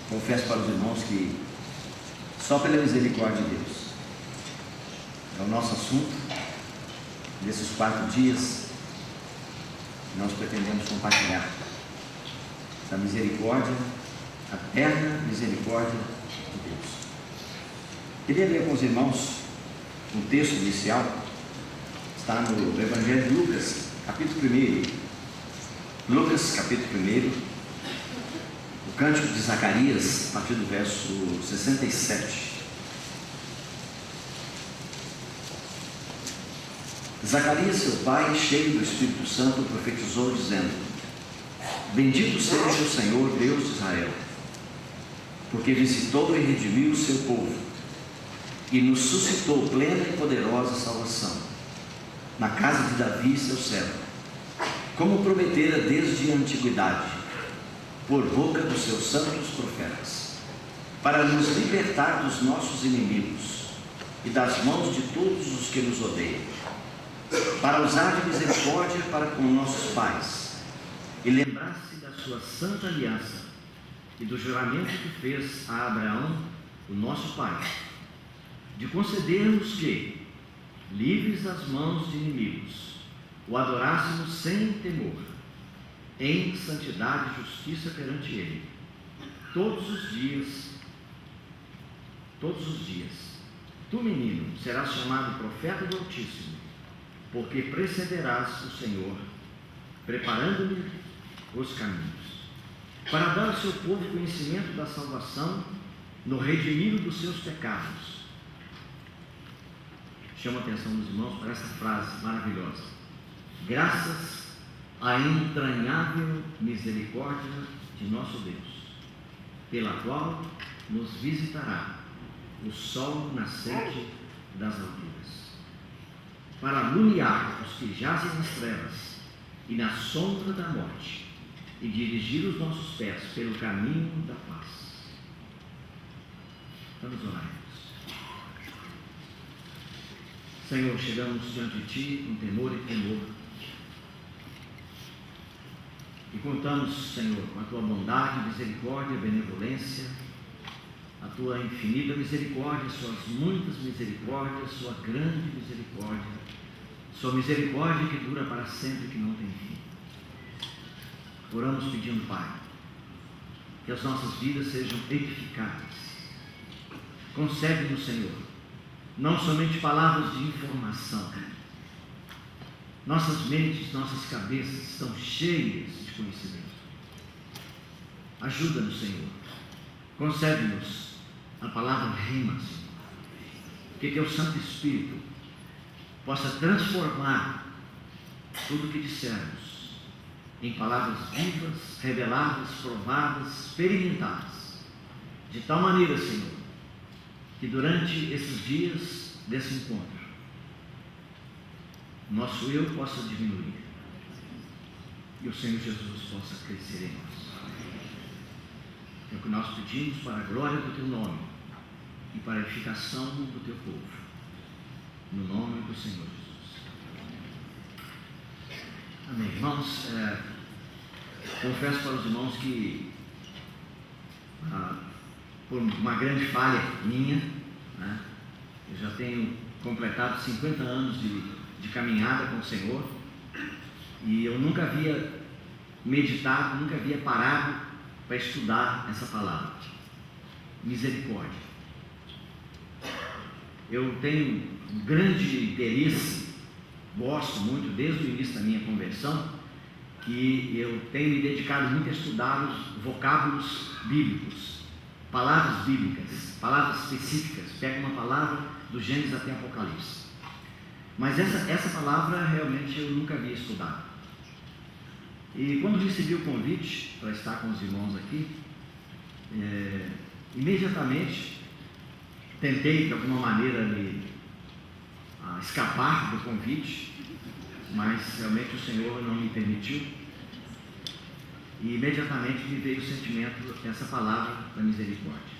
Confesso para os irmãos que só pela misericórdia de Deus é o nosso assunto desses 4 dias que nós pretendemos compartilhar. Essa misericórdia, a eterna misericórdia de Deus. Queria ler com os irmãos um texto inicial, está no Evangelho de Lucas, capítulo 1. Lucas, capítulo 1. O Cântico de Zacarias, a partir do verso 67. Zacarias, seu pai, cheio do Espírito Santo, profetizou, dizendo: Bendito seja o Senhor, Deus de Israel, porque visitou e redimiu o seu povo, e nos suscitou plena e poderosa salvação, na casa de Davi, seu servo, como prometera desde a antiguidade, por boca dos seus santos profetas, para nos libertar dos nossos inimigos e das mãos de todos os que nos odeiam, para usar de misericórdia para com nossos pais, e lembrar-se da sua santa aliança e do juramento que fez a Abraão, o nosso pai, de concedermos que, livres das mãos de inimigos, o adorássemos sem temor, em santidade e justiça perante Ele, todos os dias. Tu, menino, serás chamado profeta do Altíssimo, porque precederás o Senhor, preparando-lhe os caminhos, para dar ao seu povo conhecimento da salvação no redimido dos seus pecados. Chamo a atenção dos irmãos para essa frase maravilhosa: graças à entranhável misericórdia de nosso Deus, pela qual nos visitará o sol nascente das alturas, para alumiar os que jazem nas trevas e na sombra da morte, e dirigir os nossos pés pelo caminho da paz. Vamos orar. Senhor, chegamos diante de Ti com temor e temor, e contamos, Senhor, com a Tua bondade, misericórdia, benevolência, a Tua infinita misericórdia, Suas muitas misericórdias, Sua grande misericórdia, Sua misericórdia que dura para sempre, que não tem fim. Oramos pedindo, Pai, que as nossas vidas sejam edificadas. Concede-nos, Senhor, não somente palavras de informação. Nossas mentes, nossas cabeças estão cheias de conhecimento. Ajuda-nos, Senhor. Concede-nos a palavra rema, Senhor. Que Teu Santo Espírito possa transformar tudo o que dissermos em palavras vivas, reveladas, provadas, experimentadas, de tal maneira, Senhor, que durante esses dias desse encontro, nosso eu possa diminuir e o Senhor Jesus possa crescer em nós. É o que nós pedimos para a glória do Teu nome e para a edificação do Teu povo, no nome do Senhor Jesus. Amém. Irmãos, confesso para os irmãos que por uma grande falha minha, né, eu já tenho completado 50 anos de caminhada com o Senhor, e eu nunca havia meditado, nunca havia parado para estudar essa palavra, misericórdia. Eu tenho um grande interesse, gosto muito, desde o início da minha conversão, que eu tenho me dedicado muito a estudar os vocábulos bíblicos, palavras bíblicas, palavras específicas. Pego uma palavra do Gênesis até Apocalipse. Mas essa palavra realmente eu nunca havia estudado. E quando recebi o convite para estar com os irmãos aqui, imediatamente tentei de alguma maneira me escapar do convite, mas realmente o Senhor não me permitiu. E imediatamente me veio o sentimento dessa palavra da misericórdia.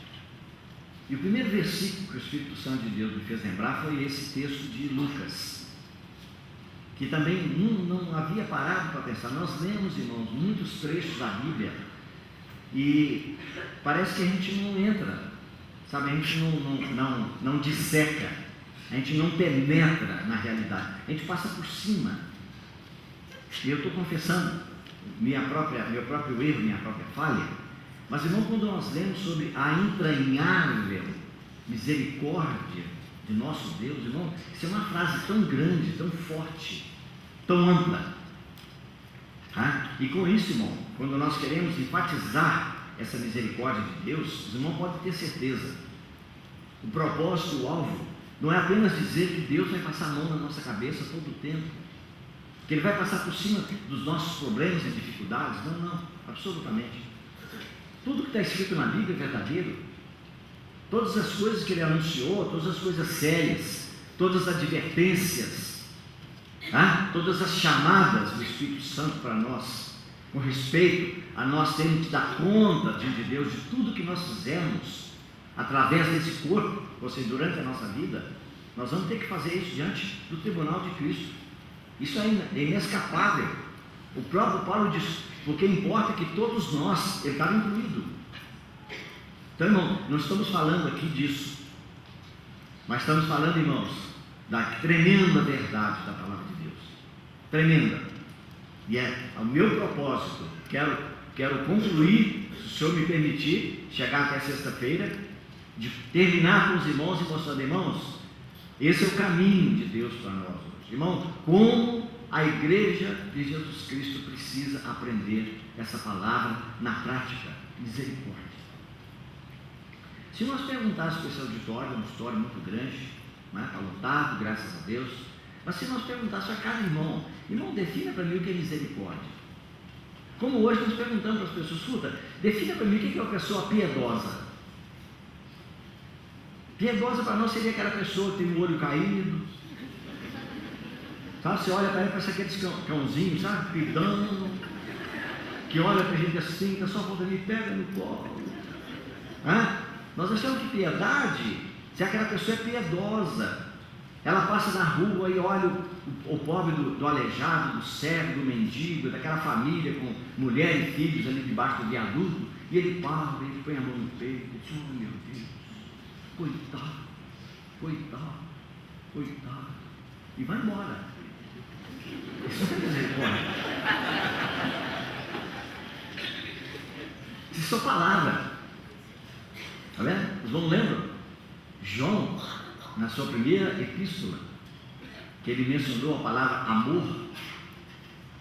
E o primeiro versículo que o Espírito Santo de Deus me fez lembrar foi esse texto de Lucas, que também não havia parado para pensar. Nós lemos, irmãos, muitos trechos da Bíblia, E parece que a gente não entra, sabe? A gente não disseca, a gente não penetra na realidade, a gente passa por cima. E eu estou confessando meu próprio erro, minha própria falha. Mas, irmão, quando nós lemos sobre a entranhável misericórdia de nosso Deus, irmão, isso é uma frase tão grande, tão forte, tão ampla. E com isso, irmão, quando nós queremos enfatizar essa misericórdia de Deus, os irmãos podem ter certeza, o propósito, o alvo, não é apenas dizer que Deus vai passar a mão na nossa cabeça todo o tempo, que Ele vai passar por cima dos nossos problemas e dificuldades. Não, absolutamente. Tudo que está escrito na Bíblia é verdadeiro. Todas as coisas que Ele anunciou, todas as coisas sérias, todas as advertências, todas as chamadas do Espírito Santo para nós, com respeito a nós termos que dar conta diante de Deus de tudo que nós fizermos através desse corpo, ou seja, durante a nossa vida, nós vamos ter que fazer isso diante do tribunal de Cristo. Isso é inescapável. O próprio Paulo diz, porque importa que todos nós, ele estava incluído. Então, irmão, não estamos falando aqui disso, mas estamos falando, irmãos, da tremenda verdade da palavra de Deus. Tremenda. E é o meu propósito. Quero concluir, se o Senhor me permitir, chegar até sexta-feira, de terminar com os irmãos e mostrando, irmãos, esse é o caminho de Deus para nós hoje. Irmão, como a igreja de Jesus Cristo precisa aprender essa palavra na prática, misericórdia. Se nós perguntássemos para esse auditório, uma história muito grande, está lotado, graças a Deus, mas se nós perguntássemos a cada irmão, defina para mim o que é misericórdia. Como hoje nós perguntamos para as pessoas, escuta, defina para mim o que é uma pessoa piedosa. Piedosa para nós seria aquela pessoa que tem o olho caído, sabe? Você olha para ela, parece aqueles cãozinhos, sabe? Pidando, que olha para a gente assim, está só falando, me pega no colo. Nós achamos que piedade, se aquela pessoa é piedosa, ela passa na rua e olha o pobre do aleijado, do cego, do mendigo, daquela família com mulher e filhos ali debaixo do viaduto, e ele para, ele põe a mão no peito e diz, oh meu Deus, coitado, e vai embora. Isso não é misericórdia. Isso é só palavra. Está vendo? Os irmãos lembram? João, na sua primeira epístola, que ele mencionou a palavra amor,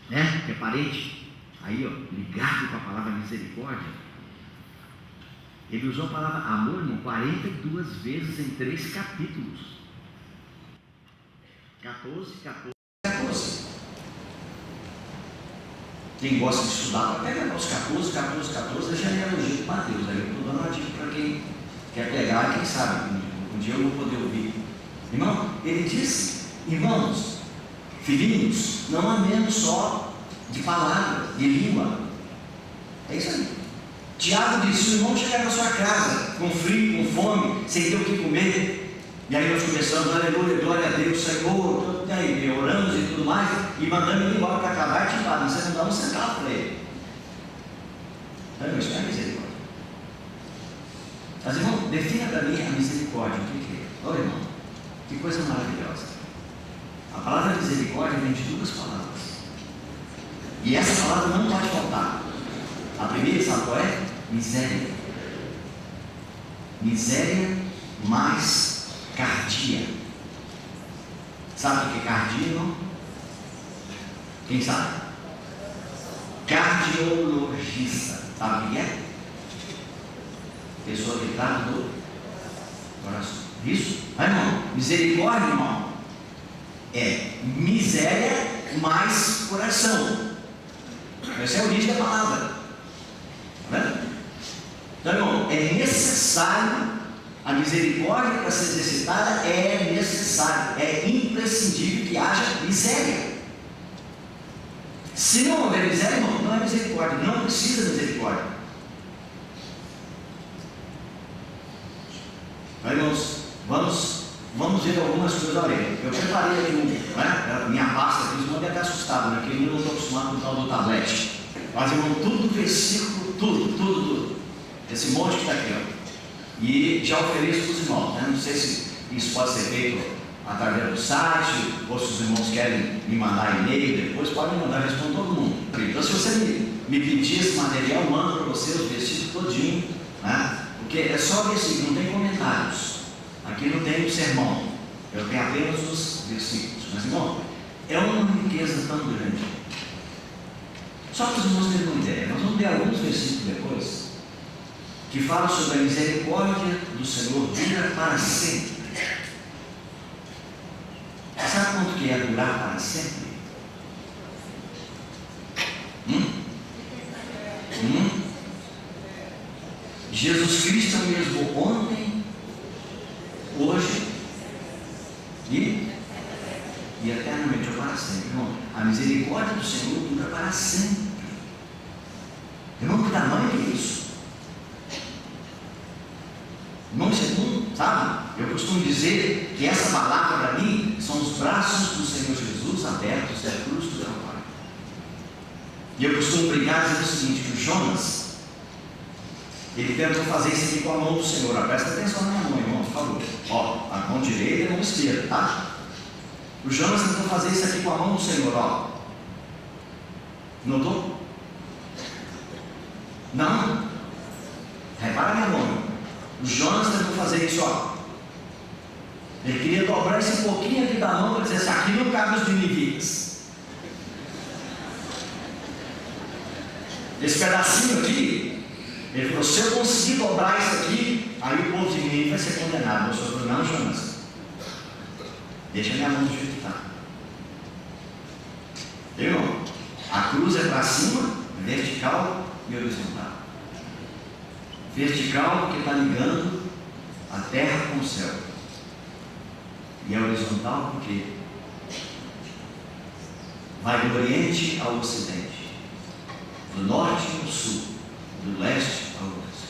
que é parente, aí ligado com a palavra misericórdia. Ele usou a palavra amor, irmão, 42 vezes em 3 capítulos. 14. Quem gosta de estudar, pega os 14, da genealogia de Mateus. Aí eu estou dando uma dica para quem quer pegar, quem sabe, um dia eu vou poder ouvir. Irmão, ele disse, irmãos, filhinhos, não amemos só de palavra, de língua. É isso aí. Tiago disse, se o irmão chegar na sua casa com frio, com fome, sem ter o que comer, e aí nós começamos, aleluia, glória a Deus, Senhor, aí, oramos e tudo mais, e mandamos ele embora para acabar e tipo, você não dá um centavo para ele. Então, isso não é misericórdia. Mas, irmão, defina para mim a misericórdia. O que é? Olha, irmão, que coisa maravilhosa. A palavra misericórdia vem de 2 palavras. E essa palavra não pode faltar. A primeira, sabe qual é? Miséria. Miséria mais cardia. Sabe o que é cardia, irmão? Quem sabe? Cardiologista. Sabe o que é? Pessoa que trata do coração. Isso? Vai, irmão. Misericórdia, irmão, é miséria mais coração. Essa é a origem da palavra. Tá vendo? Então, irmão, é necessário, a misericórdia para ser exercitada é necessário, é imprescindível que haja miséria. Se não houver miséria, irmão, não é misericórdia, não precisa de misericórdia. Então, irmãos, vamos ver algumas coisas. Olha, eu preparei aqui minha pasta aqui, os irmãos devem estar assustados, né? Porque eu não estou acostumado com o tal do tablet. Mas, irmão, tudo versículo, tudo. esse monte que está aqui, ó, e já ofereço para os irmãos, né? Não sei se isso pode ser feito através do site, ou se os irmãos querem me mandar e-mail, depois podem mandar, respondo todo mundo. Então, se você me pedir esse material, eu mando para você os versículos todinho, né? Porque é só versículo, não tem comentários. Aqui não tem sermão, eu tenho apenas os versículos. Mas, irmão, é uma riqueza tão grande. Só para os irmãos terem uma ideia, nós vamos ler alguns versículos depois, que falam sobre a misericórdia do Senhor dura para sempre. Sabe quanto que é durar para sempre? Jesus Cristo é o mesmo ontem, hoje e eternamente, ou para sempre. Irmão, a misericórdia do Senhor dura para sempre. Irmão, que tamanho é isso? Irmão, isso é bom, sabe? Eu costumo dizer que essa palavra para mim são os braços do Senhor Jesus abertos da cruz do Calvário. E eu costumo brincar dizendo o seguinte, que o Jonas, ele tentou fazer isso aqui com a mão do Senhor. Presta atenção na minha mão, irmão, por favor. Ó, a mão direita e a mão esquerda, tá? O Jonas tentou fazer isso aqui com a mão do Senhor, ó. Notou? Não? Repara a minha mão. O Jonas tentou fazer isso, ó. Ele queria dobrar esse pouquinho aqui da mão para dizer assim, aqui não cabe os ninivitas. Esse pedacinho aqui, ele falou, se eu conseguir dobrar isso aqui, aí o povo de Nínive vai ser condenado. O Senhor falou, não, Jonas, deixa minha mão do jeito que está. Irmão, a cruz é para cima, vertical e horizontal. Vertical porque está ligando a terra com o céu. E é horizontal porque vai do Oriente ao Ocidente, do Norte ao Sul, do Leste ao Oeste.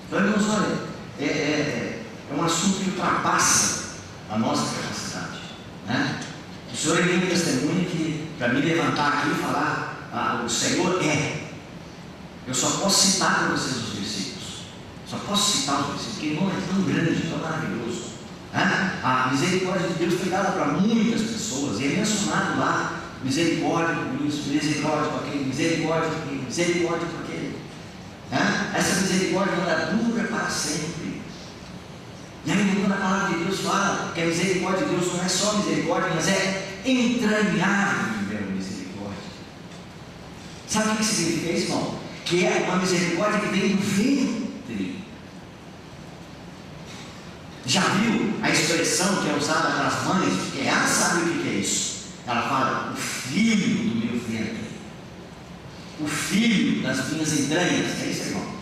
Então, irmãos, olha, é um assunto que ultrapassa a nossa capacidade, né? O Senhor é um testemunho que, para me levantar aqui e falar, o Senhor é. Eu só posso citar para vocês os versículos. Só posso citar os versículos, porque, irmão, é tão grande, tão maravilhoso. A misericórdia de Deus foi dada para muitas pessoas, e é mencionado lá, misericórdia por isso, misericórdia por aquele, misericórdia por aquele, misericórdia por aquele. Essa misericórdia ela dura para sempre. E aí, quando a palavra de Deus fala que a misericórdia de Deus não é só misericórdia, mas é entranhável misericórdia. Sabe o que significa isso, irmão? Que é uma misericórdia que vem do ventre. Já viu a expressão que é usada para as mães? Porque ela sabe o que é isso. Ela fala, o filho do meu ventre, o filho das minhas entranhas. É isso, irmão?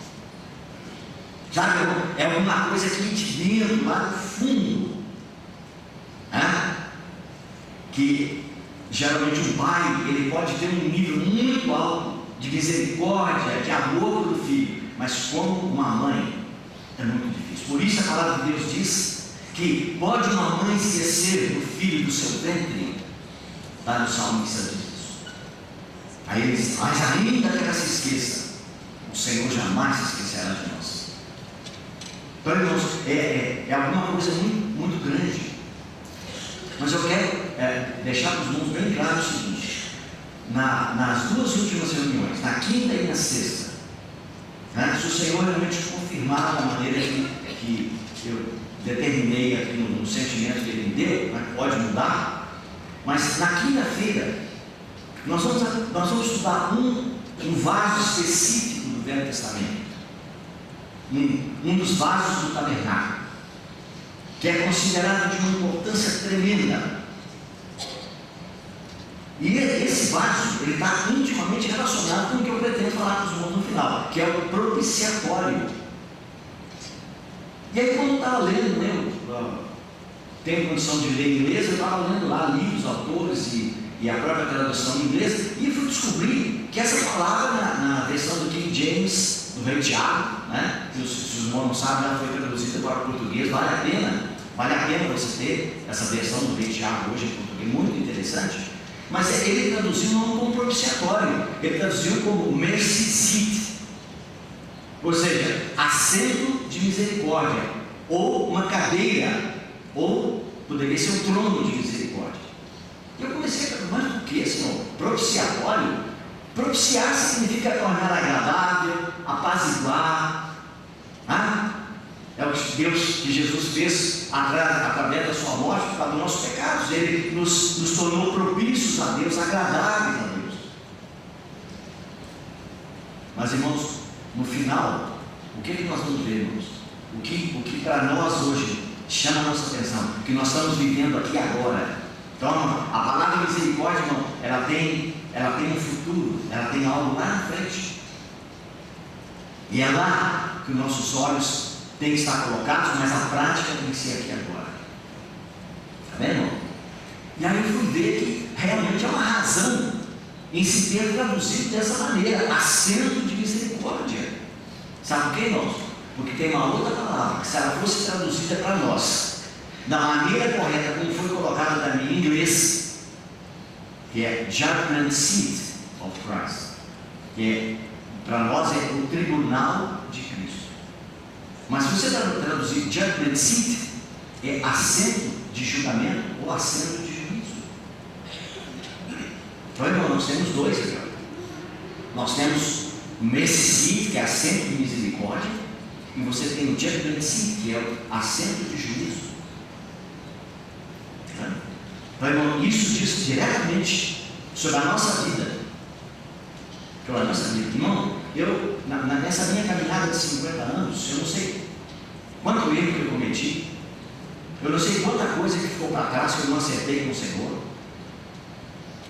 Sabe, é alguma coisa que de dentro, lá no fundo, que geralmente um pai, ele pode ter um nível muito alto de misericórdia, de amor pelo filho, mas como uma mãe, é muito difícil. Por isso a palavra de Deus diz que pode uma mãe esquecer do filho do seu ventre. Está no salmista diz isso. Aí ele diz, mas ainda que ela se esqueça, o Senhor jamais se esquecerá de nós. Então, irmãos, é alguma coisa muito, muito grande. Mas eu quero deixar para os irmãos bem claro o seguinte: nas duas últimas reuniões, na quinta e na sexta, se o Senhor realmente confirmar da maneira que eu determinei aqui no sentimento que Ele me deu, pode mudar, mas na quinta-feira nós vamos estudar um vaso específico do Velho Testamento. Um dos vasos do tabernáculo, que é considerado de uma importância tremenda. E esse vaso, ele está intimamente relacionado com o que eu pretendo falar para os irmãos no final, que é o propiciatório. E aí, quando eu estava lendo, eu tenho condição de ler inglês, eu estava lendo lá livros, autores e a própria tradução em inglês, e fui descobrir que essa palavra na versão do King James, do Rei Tiago, se os irmãos não sabem, ela foi traduzida para o português. Vale a pena você ter essa versão do Rei Tiago hoje em português, muito interessante. Mas ele traduziu não como propiciatório, ele traduziu como mercy seat. Ou seja, assento de misericórdia, ou uma cadeira, ou poderia ser um trono de misericórdia. E eu comecei a perguntar, mas por que, Senhor? Propiciatório? Propiciar significa tornar agradável, apaziguar. É o que Deus, que Jesus fez através da sua morte, por causa dos nossos pecados. Ele nos tornou propícios a Deus, agradáveis a Deus. Mas, irmãos, no final, o que nós vamos ver, irmãos? O que para nós hoje chama a nossa atenção, o que nós estamos vivendo aqui agora. Então, a palavra misericórdia, irmão, ela tem um futuro, ela tem algo lá na frente. E é lá que os nossos olhos têm que estar colocados, mas a prática tem que ser aqui agora. Está vendo, irmão? E aí eu fui ver que realmente é uma razão em se ter traduzido dessa maneira, assento de misericórdia. Sabe por quê, irmãos? Porque tem uma outra palavra, que se ela fosse traduzida para nós, da maneira correta como foi colocada também em inglês, que é Judgment Seat of Christ, que para nós é o tribunal de Cristo. Mas se você traduzir Judgment Seat, é assento de julgamento ou assento de juízo. Então, irmão, nós temos dois aqui. Nós temos o Mercy Seat, que é assento de misericórdia, e você tem o Judgment Seat, que é o assento de juízo. Então, irmão, isso diz diretamente sobre a nossa vida. Sobre a nossa vida. Irmão, eu, nessa minha caminhada de 50 anos, eu não sei quanto erro que eu cometi, eu não sei quanta coisa que ficou para trás que eu não acertei com o Senhor.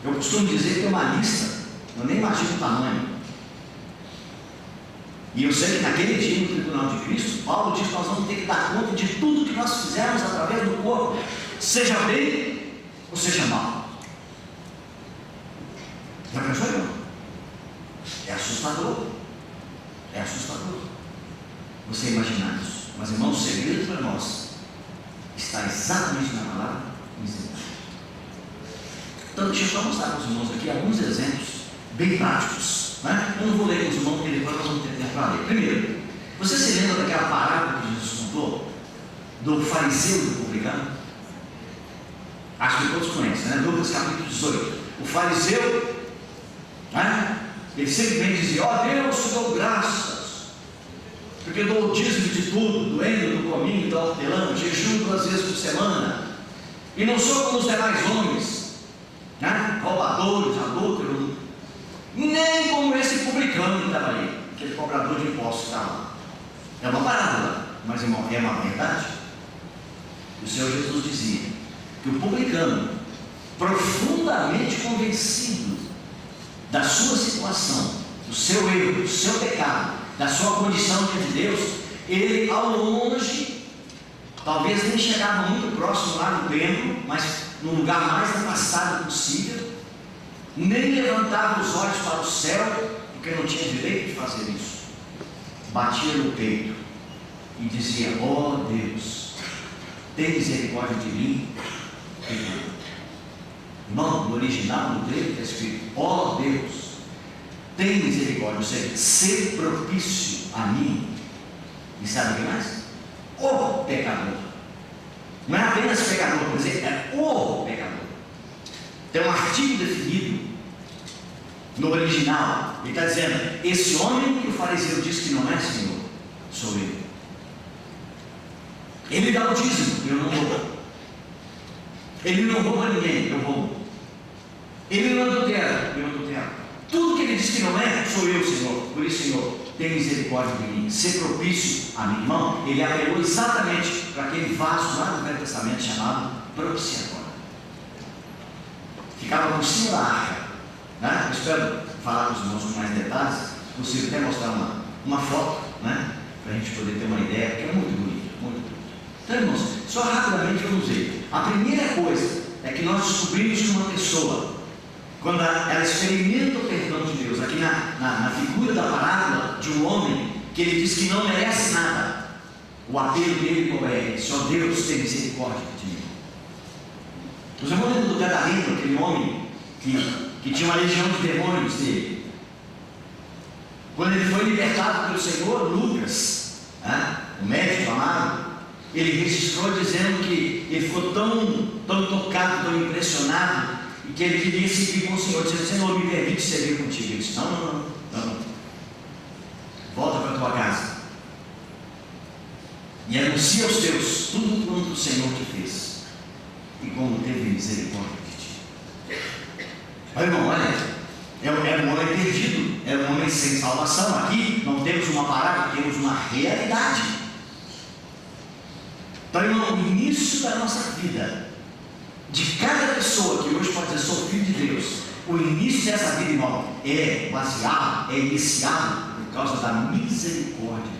Eu costumo dizer que tem uma lista, eu nem imagino o tamanho. E eu sei que naquele dia no tribunal de Cristo, Paulo diz que nós vamos ter que dar conta de tudo que nós fizemos através do corpo, seja bem ou seja mal. Já pensou, irmão? É assustador. É assustador você imaginar isso. Mas, irmão, o segredo para nós está exatamente na palavra misericórdia. Então, deixa eu só mostrar para os irmãos aqui alguns exemplos bem práticos. Eu não vou ler com os irmãos, porque depois nós vamos ter tempo para ler. Primeiro, você se lembra daquela parábola que Jesus contou? Do fariseu e do publicano? Acho que todos conhecem, né? Lucas capítulo 18. O fariseu, ele simplesmente dizia: ó Deus, te dou graças, porque eu dou o dízimo de tudo, do reino, do cominho, do hortelã, jejum 2 vezes por semana, e não sou como os demais homens, roubadores, adúlteros, nem como esse publicano que estava ali, aquele cobrador de impostos que estava lá. É uma parábola, mas, irmão, é uma verdade. O Senhor Jesus dizia que o publicano, profundamente convencido da sua situação, do seu erro, do seu pecado, da sua condição diante de Deus, ele ao longe, talvez nem chegava muito próximo lá no templo, mas no lugar mais afastado possível, nem levantava os olhos para o céu, porque não tinha direito de fazer isso. Batia no peito e dizia: ó Deus, tem misericórdia de mim. Irmão, no original, no grego, está escrito: ó Deus, tem misericórdia, ou seja, ser propício a mim. E sabe o que mais? O pecador. Não é apenas pecador, quer dizer, é o pecador. Tem um artigo definido no original. Ele está dizendo: esse homem que o fariseu diz que não é Senhor, sou eu. Ele dá o dízimo, eu não roubo. Ele não rouba ninguém, eu roubo. Ele não adultera, eu adultero. Tudo que ele diz que não é, sou eu, Senhor. Por isso, Senhor, tem misericórdia de mim, ser propício a mim. Irmão, ele apelou exatamente para aquele vaso lá no Velho Testamento chamado propiciatório. Ficava por cima da arca. Eu espero falar com os irmãos com mais detalhes. Se possível, até mostrar uma foto, para a gente poder ter uma ideia, porque é muito bonito, muito bonito. Então, irmãos, só rapidamente vamos ver. A primeira coisa é que nós descobrimos que uma pessoa, quando ela experimenta o perdão de Deus, aqui na figura da parábola de um homem que ele diz que não merece nada, o apelo dele qual é? Só Deus tem misericórdia de mim. Os irmãos lembram do Gadareno, aquele homem que tinha uma legião de demônios dele. Quando ele foi libertado pelo Senhor, Lucas, o médico amado, ele registrou dizendo que ele ficou tão tocado, tão impressionado, e que ele queria seguir com o Senhor, dizendo: Senhor, me permite seguir contigo. Ele disse: não, volta para a tua casa e anuncia aos teus tudo quanto o Senhor te fez e como teve misericórdia de ti. Olha, irmão, é um homem perdido, é um homem sem salvação. Aqui não temos uma palavra, temos uma realidade. Então, irmão, o início da nossa vida, de cada pessoa que hoje pode dizer: sou filho de Deus, o início dessa vida, irmão, é baseado, é iniciado por causa da misericórdia de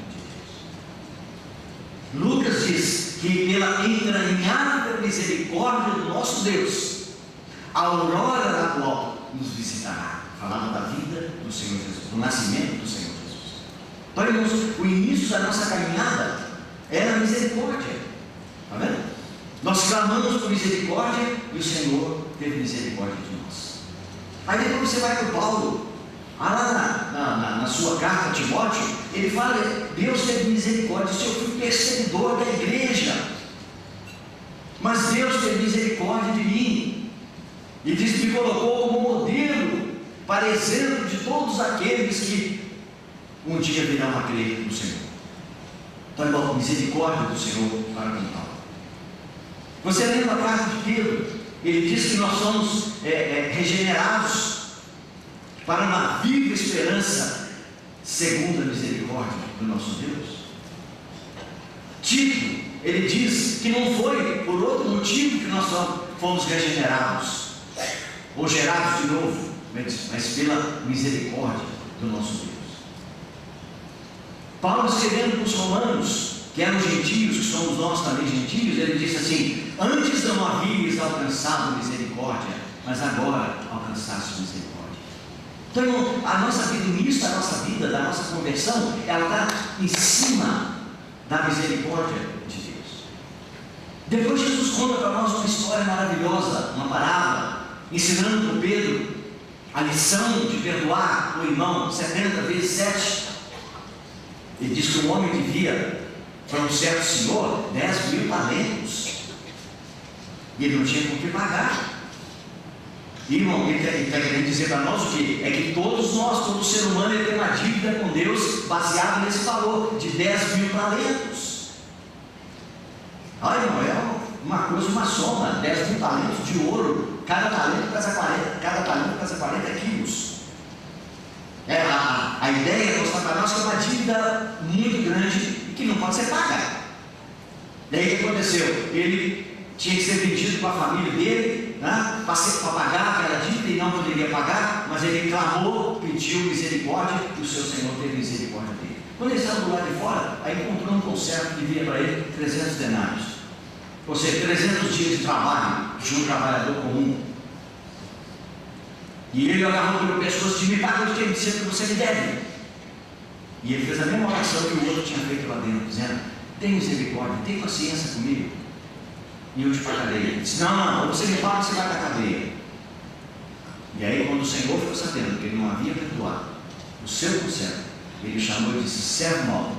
Deus. Lucas diz que pela entranhável misericórdia do nosso Deus, a aurora da glória nos visitará. Falava da vida do Senhor Jesus, do nascimento do Senhor Jesus. Então, irmãos, o início da nossa caminhada é a misericórdia. Está vendo? Nós clamamos por misericórdia e o Senhor teve misericórdia de nós. Aí depois você vai para o Paulo, lá na sua carta a Timóteo, ele fala: Deus teve misericórdia, eu fui perseguidor da igreja, mas Deus teve misericórdia de mim, e diz que me colocou como modelo, para exemplo de todos aqueles que um dia virão a crer no Senhor. Então, irmão, misericórdia do Senhor para com Paulo. Você lembra a carta de Pedro? Ele diz que nós somos regenerados para uma viva esperança, segundo a misericórdia do nosso Deus. Tito, ele diz que não foi por outro motivo que nós fomos regenerados, ou gerados de novo, mas pela misericórdia do nosso Deus. Paulo, escrevendo para os romanos, que eram gentios, que somos nós também gentios, ele disse assim: antes não havíeis alcançado misericórdia, mas agora alcançaste misericórdia. Então, irmão, a nossa vida, o início da nossa vida, da nossa conversão, ela está em cima da misericórdia de Deus. Depois Jesus conta para nós uma história maravilhosa, uma parábola, ensinando para Pedro a lição de perdoar o irmão 70 vezes 7. Ele diz que um homem devia para um certo senhor 10.000 talentos, e ele não tinha com que pagar. E, irmão, ele está querendo dizer para nós o quê? É que todos nós, todo ser humano, ele tem uma dívida com Deus baseada nesse valor de 10.000 talentos. Olha, irmão, é uma coisa, uma soma: 10.000 talentos de ouro, cada talento pesa 40 quilos. A ideia é mostrar para nós que é uma dívida muito grande e que não pode ser paga. Daí o que aconteceu? Ele tinha que ser vendido para a família dele, para pagar aquela dívida, e não poderia pagar, mas ele clamou, pediu misericórdia, e o seu Senhor teve misericórdia dele. Quando ele saiu do lado de fora, aí encontrou um conservo que devia para ele 300 denários, ou seja, 300 dias de trabalho de um trabalhador comum. E ele agarrou pelo pescoço e disse: me paga o que você me deve. E ele fez a mesma oração que o outro tinha feito lá dentro, dizendo: tem misericórdia, tem paciência comigo, e eu te pagarei. Ele disse: não, você me paga, você vai para a cadeia. E aí, quando o Senhor ficou sabendo que ele não havia perdoado o seu conservo, ele chamou e disse: servo mau,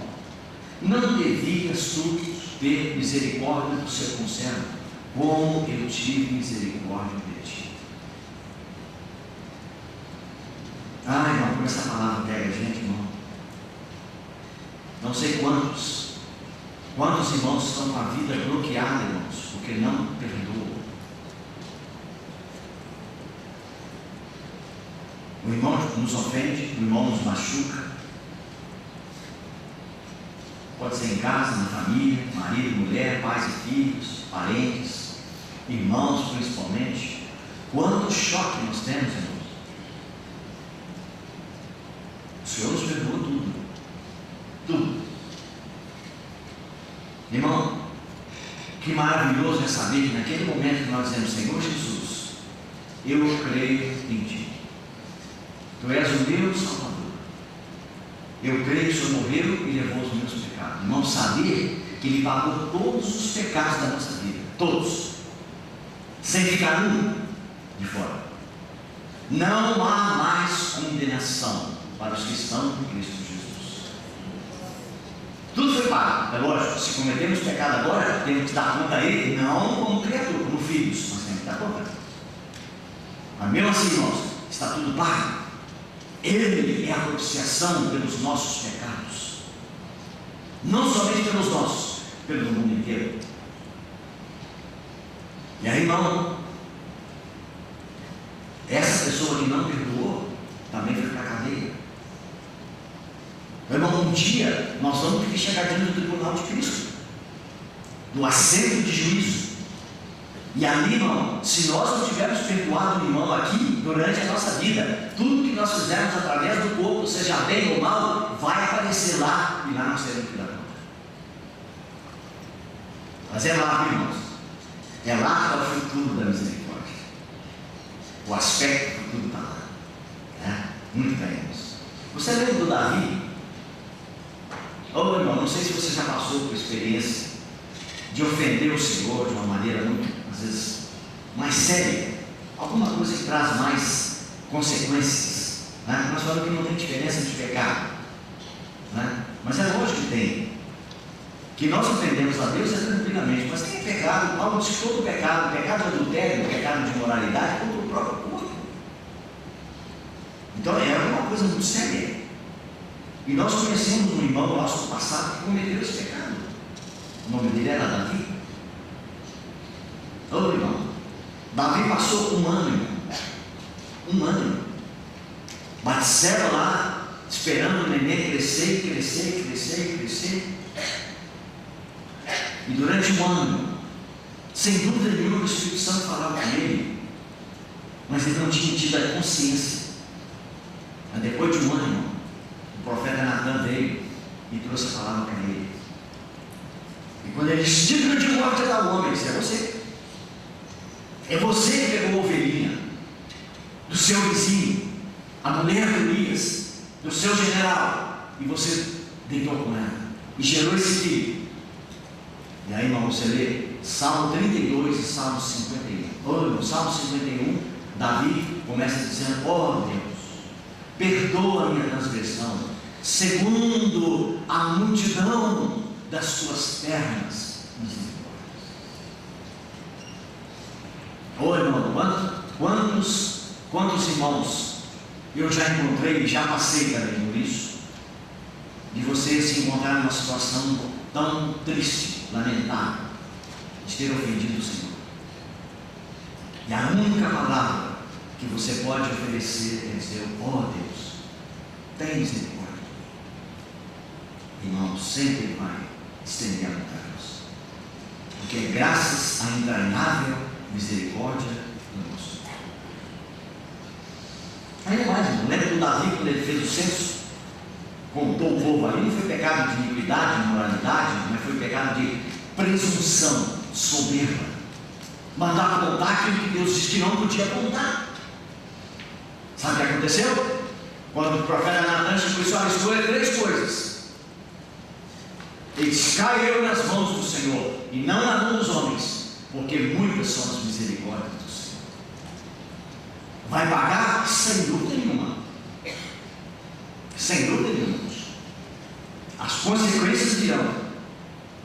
não devias tu ter misericórdia do seu conservo, como eu tive misericórdia de ti. Ah, irmão, como essa palavra pega a gente, irmão. Não sei quantos irmãos estão com a vida bloqueada, irmãos, porque não perdoam. O irmão nos ofende, o irmão nos machuca. Pode ser em casa, na família, marido, mulher, pais e filhos, parentes, irmãos principalmente. Quanto choque nós temos, irmãos. O Senhor nos perdoou tudo. Tudo. Irmão, que maravilhoso é saber que naquele momento que nós dizemos: Senhor Jesus, eu creio em Ti. Tu és o meu Salvador. Eu creio que o Senhor morreu e levou os meus pecados. Irmão, saber que Ele pagou todos os pecados da nossa vida. Todos. Sem ficar um de fora. Não há mais condenação para os que estão em Cristo Jesus. é lógico, se cometemos pecado agora, temos que dar conta a Ele, não como criatura, como filhos, nós temos que dar conta. Mas mesmo assim, irmãos, está tudo pago. Ele é a propiciação pelos nossos pecados, não somente pelos nossos, pelo mundo inteiro. E aí, irmão, essa pessoa que não perdoou também foi para a cadeia. Meu irmão, um dia nós vamos ter que chegar diante do tribunal de Cristo, do assento de juízo. E ali, irmão, se nós não tivermos perdoado o irmão aqui, durante a nossa vida, tudo que nós fizermos através do corpo, seja bem ou mal, vai aparecer lá, e lá nós teremos que dar conta. Mas é lá, irmãos, é lá que está o futuro da misericórdia. O aspecto do futuro está lá. Muito bem, irmãos. Você lembra do Davi? Ô, irmão, não sei se você já passou por experiência de ofender o Senhor de uma maneira muito, às vezes, mais séria, alguma coisa que traz mais consequências, né? Nós falamos que não tem diferença de pecado, né? Mas é lógico que tem. Que nós ofendemos a Deus é tranquilamente, mas tem pecado. Paulo diz que todo pecado, pecado de adultério, pecado de imoralidade, contra o próprio corpo. Então é uma coisa muito séria. E nós conhecemos um irmão nosso do passado que cometeu esse pecado. O nome dele era Davi. Ô irmão, Davi passou um ano, irmão. Um ano. Batseba lá, esperando o neném crescer, crescer, crescer, crescer. E durante um ano, sem dúvida nenhuma, o Espírito Santo falava com ele, mas ele não tinha tido a consciência. Mas depois de um ano, irmão, o profeta Natan veio e trouxe a palavra para ele. E quando ele disse: digno de morte é tal homem, ele disse: é você. É você que pegou a ovelhinha do seu vizinho, a mulher do Elias, do seu general, e você deitou com ela e gerou esse filho. E aí, irmão, você lê Salmo 32 e Salmo 51. No Salmo 51, Davi começa dizendo: ó Deus, perdoa a minha transgressão, segundo a multidão das tuas pernas misericórdias. Irmão, quantos irmãos eu já encontrei, já passei também por isso, de você se encontrar numa situação tão triste, lamentável, de ter ofendido o Senhor. E a única palavra que você pode oferecer é dizer: ó Deus, tem misericórdia. Irmão, sempre vai estender a mão para nós, porque é graças à entranhável misericórdia do nosso Deus. Ainda mais, irmão, lembra do Davi quando ele fez o censo? Contou o povo ali, não foi pecado de iniquidade, de imoralidade, mas foi pecado de presunção, soberba. Mandar contar aquilo que Deus disse que não podia contar. Sabe o que aconteceu? Quando o profeta Natan chegou e disse: olha, escolha 3 coisas. Ele disse: caiu nas mãos do Senhor e não na mão dos homens, porque muitas são as misericórdias do Senhor. Vai pagar? Sem dúvida nenhuma. Sem dúvida nenhuma. As consequências virão.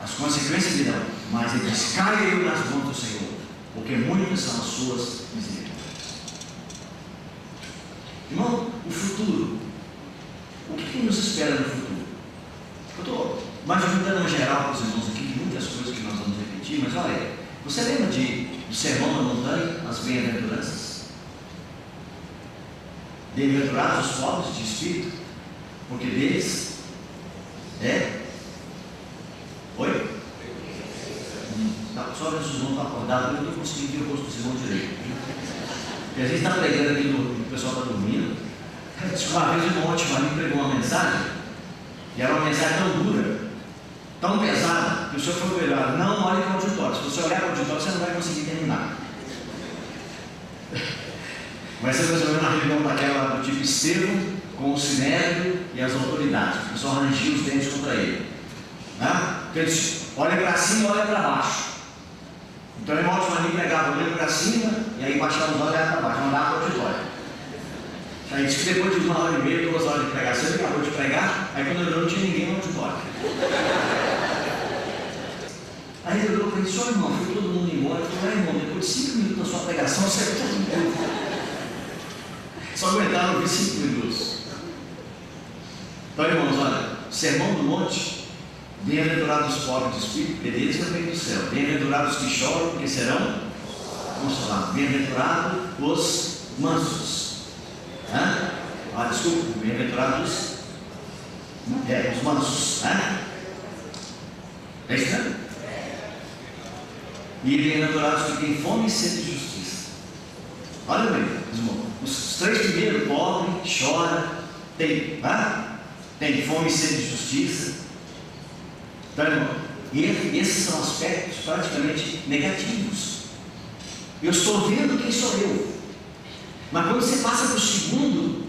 As consequências virão. Mas ele diz: caiu nas mãos do Senhor, porque muitas são as suas misericórdias. Irmão, o futuro. O que nos espera no futuro? Eu estou mais juntando uma geral para os irmãos aqui, de muitas coisas que nós vamos repetir, mas olha, você lembra do sermão da montanha, as bem-aventuranças? Bem-aventurados os pobres de espírito, porque deles Oi? Só ver se os irmãos estão acordados, eu não estou conseguindo ver o rosto dos irmãos direito. Porque a gente está pregando aqui, o pessoal está dormindo. Uma vez o irmão Otimarinho pregou uma mensagem, e era uma mensagem tão dura, tão pesada, que o senhor foi melhor: não olhe para o auditório. Se você olhar para o auditório, você não vai conseguir terminar. Vai ser mais ou menos uma reunião daquela do tipo Estevão, com o Sinédrio e as autoridades. O pessoal rangia os dentes contra ele. Porque ele disse: olha para cima, olha para baixo. Então o irmão Otimarinho pregava olhando para cima, e aí baixava os olhos e olhava para baixo, mandava para o auditório. Aí disse que depois de 1h30, 2 horas de pregação, ele acabou de pregar, aí quando eu não tinha ninguém no auditório. ele disse: olha, irmão, foi todo mundo embora. Eu falei: irmão, depois de 5 minutos da sua pregação, saiu todo mundo. Só aguentaram ouvir 5 minutos. Então, irmãos, olha, Sermão do Monte: bem-aventurados os pobres de espírito, porque deles é o reino do céu. Bem-aventurados os que choram, porque serão consolados. Bem-aventurados os mansos. Desculpa, bem-aventurados os mansos. É isso mesmo? E bem-aventurados que têm fome e sede de justiça. Olha bem, irmão, os 3 primeiros: pobre, chora, tem fome e sede de justiça. Então, irmão, esses são aspectos praticamente negativos. Eu estou vendo quem sou eu. Mas quando você passa para o segundo,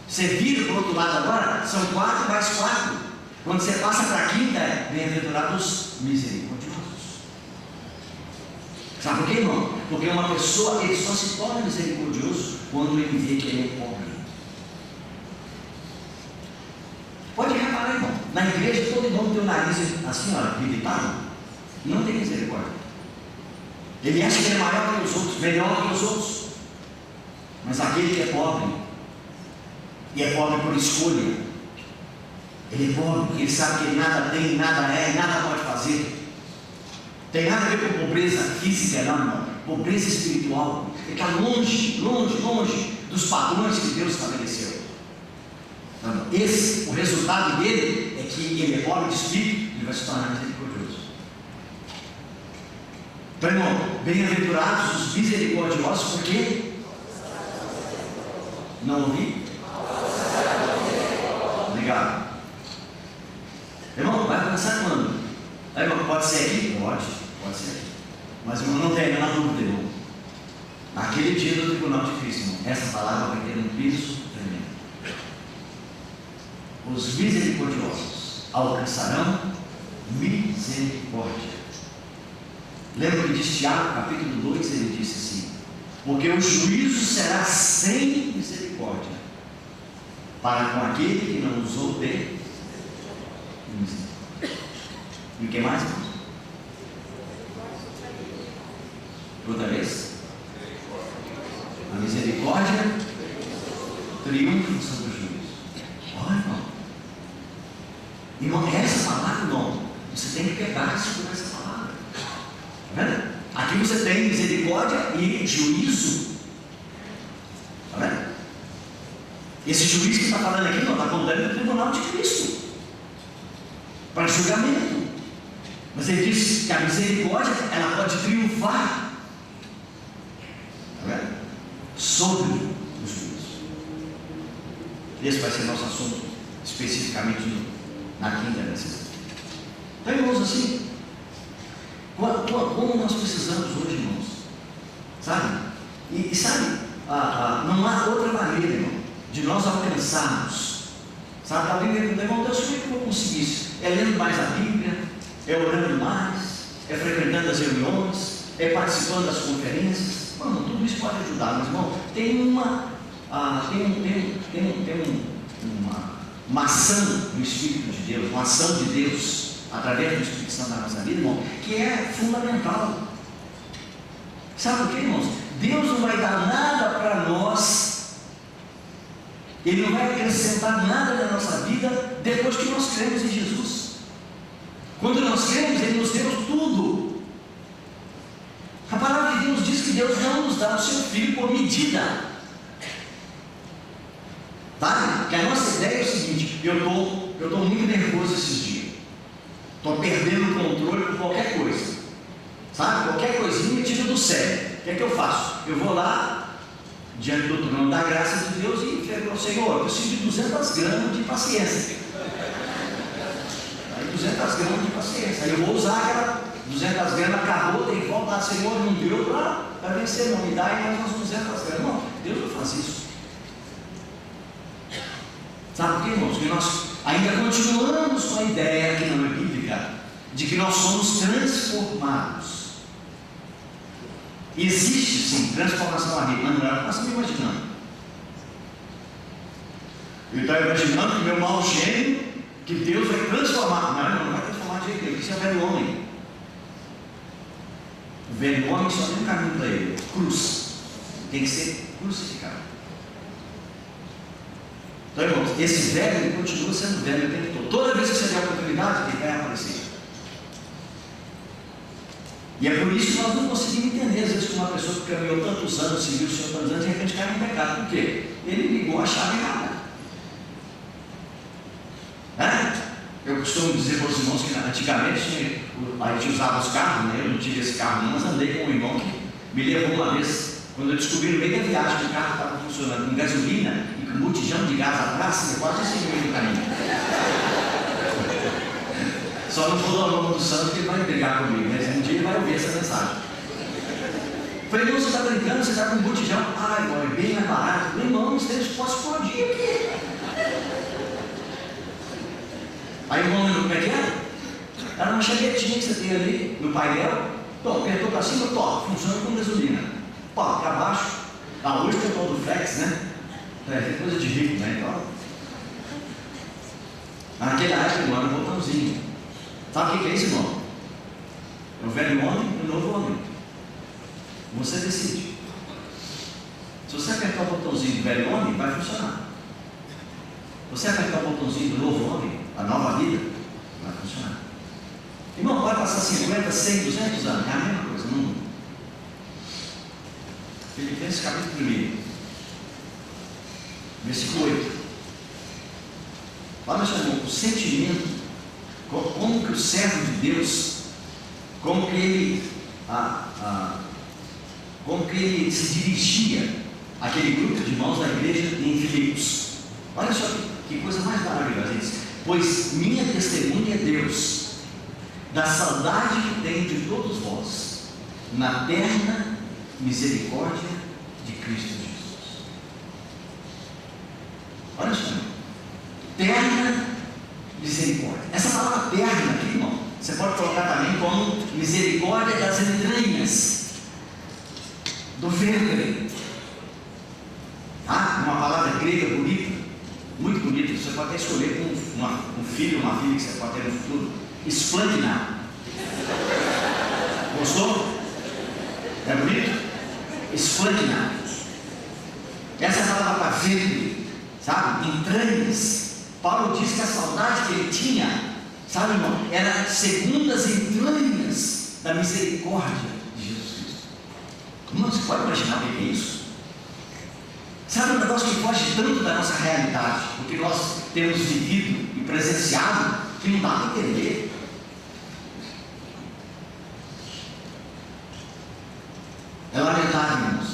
você vira para o outro lado agora, são 4 mais 4. Quando você passa para a quinta, é bem-aventurados misericordiosos. Sabe por quê, irmão? Porque uma pessoa, ele só se torna misericordioso quando ele vê que ele é pobre. Pode reparar, irmão, na igreja todo mundo tem o nariz assim, ó, limitado, não tem misericórdia. Ele acha que ele é maior que os outros, melhor que os outros. Mas aquele que é pobre, e é pobre por escolha, ele é pobre porque ele sabe que ele nada tem, nada é, nada pode fazer. Tem nada a ver com pobreza física, não, irmão. Pobreza espiritual. Ele está longe, longe, longe dos padrões que Deus estabeleceu. O resultado dele é que ele é pobre de espírito e vai se tornar misericordioso. Então, irmão, bem-aventurados os misericordiosos, porque não ouvi? Obrigado. Irmão, vai começar quando? Irmão, pode ser aqui? Pode ser aqui. Mas, irmão, não tenha na dúvida, irmão. Naquele dia do tribunal de Cristo, irmão, essa palavra vai ter um piso tremendo. Os misericordiosos alcançarão misericórdia. Lembra que diz Tiago, capítulo 2, ele disse assim: porque o juízo será sem misericórdia para com aquele que não usou de misericórdia. E o que mais, irmão? Outra vez? A misericórdia triunfa sobre o juízo. Olha, irmão. Irmão, essa palavra, irmão, você tem que pegar sobre essa palavra. Está vendo? Aqui você tem misericórdia e juízo. Está vendo? Esse juiz que está falando aqui, não está contando do tribunal de Cristo para julgamento. Mas ele diz que a misericórdia, ela pode triunfar sobre o juízo. Esse vai ser nosso assunto especificamente na quinta dessa semana. Então, irmãos, assim, como nós precisamos hoje, irmãos, sabe? E sabe, não há outra maneira, irmão, de nós alcançarmos, sabe? Alguém pergunta: irmão, Deus, como é que eu vou conseguir isso? É lendo mais a Bíblia, é orando mais, é frequentando as reuniões, é participando das conferências. Mano, tudo isso pode ajudar, mas, irmão, tem uma ação do Espírito de Deus, uma ação de Deus através do Espírito Santo na nossa vida, irmão, que é fundamental. Sabe o que, irmãos? Deus não vai dar nada para nós, Ele não vai acrescentar nada na nossa vida depois que nós cremos em Jesus. Quando nós cremos, Ele nos deu tudo. A palavra de Deus diz que Deus não nos dá o seu Filho por medida. Tá? Que a nossa ideia é o seguinte: eu estou muito nervoso esses dias, estou perdendo o controle por qualquer coisa, sabe? Qualquer coisinha me tira do sério. O que é que eu faço? Eu vou lá diante do trono da graça de Deus e falo: Senhor, eu preciso de 200 gramas de paciência. Aí 200 gramas de paciência. Aí eu vou usar aquela 200 gramas, acabou, tem que voltar. Senhor, não deu para vencer, não me dá aí mais umas 200 gramas. Não, Deus não faz isso. Sabe por quê, irmãos? Porque nós ainda continuamos com a ideia, que não é bíblica, de que nós somos transformados. Existe sim transformação na vida, mas não é o que nós estamos imaginando. Ele está imaginando que meu mau gênio, que Deus vai transformar. Não vai transformar de jeito nenhum, isso é velho homem. O velho homem só tem um caminho para ele: cruz. Tem que ser crucificado. Então, irmãos, esse velho ele continua sendo velho o tempo todo. Toda vez que você tem a oportunidade, ele vai aparecer. E é por isso que nós não conseguimos entender, às vezes, que uma pessoa que caminhou tantos anos, seguiu o Senhor tantos anos, de repente cai no pecado. Por quê? Ele ligou a chave errada. Eu costumo dizer para os irmãos que antigamente a gente usava os carros, né? Eu não tive esse carro não, mas andei com um irmão que me levou uma vez, quando eu descobri no meio da viagem que o carro estava funcionando com gasolina e com botijão de gás atrás, eu quase assim no meio do caminho. Só não vou dar o nome do santo que ele vai brigar comigo, mas um dia ele vai ouvir essa mensagem. Falei, irmão, você está brincando, você está com um botijão? Ai, irmão, é bem mais barato. Meu irmão, os tênis podem explodir aqui. Aí o irmão lembra como é que era? Era uma chavetinha que você tem ali no painel. Tom, apertou para cima, funciona com gasolina. Pá, para baixo. Hoje tem o tal do flex, né? É coisa de rico, né? Então, naquela época, irmão, era um botãozinho. Sabe o que é isso, irmão? É o velho homem e o novo homem. Você decide. Se você apertar o botãozinho do velho homem, vai funcionar. Se você apertar o botãozinho do novo homem, a nova vida, vai funcionar. Irmão, vai passar 50, 100, 200 anos, é a mesma coisa, não. Filipenses capítulo 1, versículo 8. Olha só, irmão, o sentimento, como que o servo de Deus, como que ele se dirigia àquele grupo de irmãos da igreja em Filipos. Olha só que coisa mais maravilhosa isso. Pois minha testemunha é Deus, da saudade que tenho de todos vós, na terna misericórdia de Cristo Jesus. Olha só, terna misericórdia. Essa palavra terna aqui, irmão, você pode colocar também como misericórdia das entranhas, do ventre. Uma palavra grega bonita, muito bonita. Você pode até escolher um filho ou uma filha que você pode ter no futuro. Esplagna. Gostou? É bonito? Esplagna. Essa é a palavra para ventre, sabe? Entranhas. Paulo diz que a saudade que ele tinha, sabe, irmão, era segundo as entranhas da misericórdia de Jesus Cristo. Irmão, você pode imaginar o que é isso? Sabe um negócio que foge tanto da nossa realidade, o que nós temos vivido e presenciado, que não dá para entender. É lamentável, irmãos,